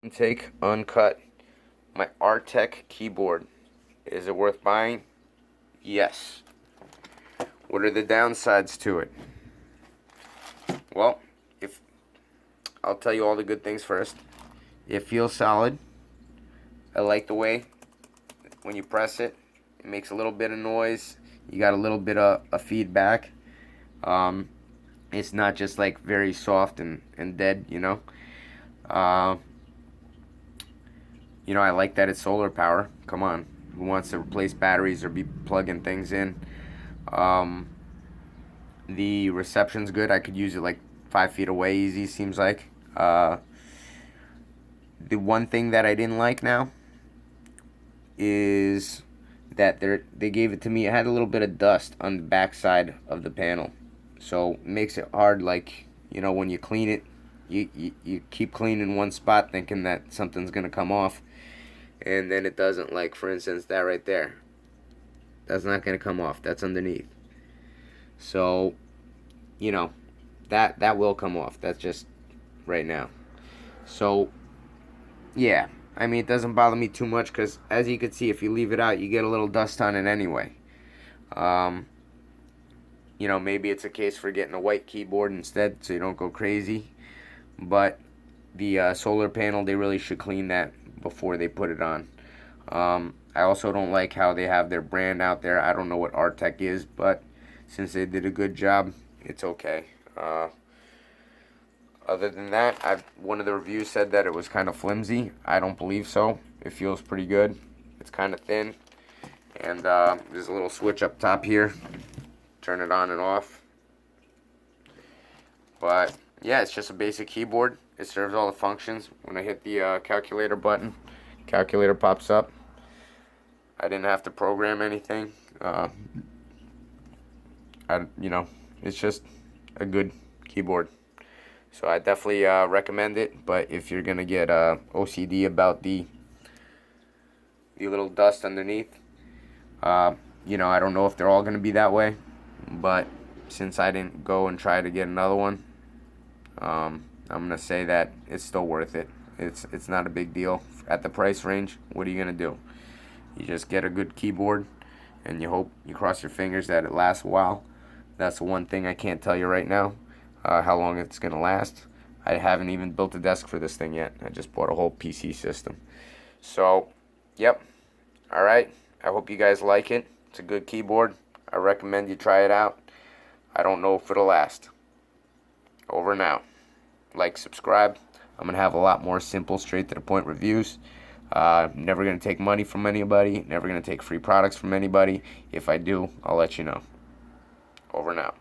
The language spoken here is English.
Take uncut. My Arteck keyboard. Is it worth buying? Yes. What are the downsides to it? Well, if I'll tell you all the good things first. It feels solid. I like the way when you press it, it makes a little bit of noise. You got a little bit of feedback. Um, it's not just like very soft and dead, you know. Uh, I like that it's solar power. Come on, who wants to replace batteries or be plugging things in? Um, the reception's good. I could use it like 5 feet away, easy. Seems like. The one thing that I didn't like now is that they gave it to me. It had a little bit of dust on the backside of the panel, so it makes it hard. Like when you clean it, you keep cleaning one spot thinking that something's gonna come off, and then it doesn't. Like for instance, that right there, that's not gonna come off. That's underneath. So, that will come off. That's just right now. So yeah, I mean, it doesn't bother me too much because, as you can see, if you leave it out, you get a little dust on it anyway. Um, maybe it's a case for getting a white keyboard instead so you don't go crazy. But the solar panel, they really should clean that before they put it on. I also don't like how they have their brand out there. I don't know what Arteck is, but since they did a good job, it's okay. Other than that, one of the reviews said that it was kind of flimsy. I don't believe so. It feels pretty good. It's kind of thin. And there's a little switch up top here. Turn it on and off. But yeah, it's just a basic keyboard. It serves all the functions. When I hit the calculator button, calculator pops up. I didn't have to program anything. It's just a good keyboard. So I definitely recommend it. But if you're gonna get OCD about the little dust underneath, I don't know if they're all gonna be that way. But since I didn't go and try to get another one, I'm gonna say that it's still worth it. It's not a big deal at the price range. What are you gonna do? You just get a good keyboard, and you cross your fingers that it lasts a while. That's the one thing I can't tell you right now. How long it's gonna last. I haven't even built a desk for this thing yet. I just bought a whole PC system. So, yep. All right. I hope you guys like it. It's a good keyboard. I recommend you try it out. I don't know if it'll last. Over now. Like, subscribe. I'm gonna have a lot more simple, straight to the point reviews. Never gonna take money from anybody. Never gonna take free products from anybody. If I do, I'll let you know. Over now.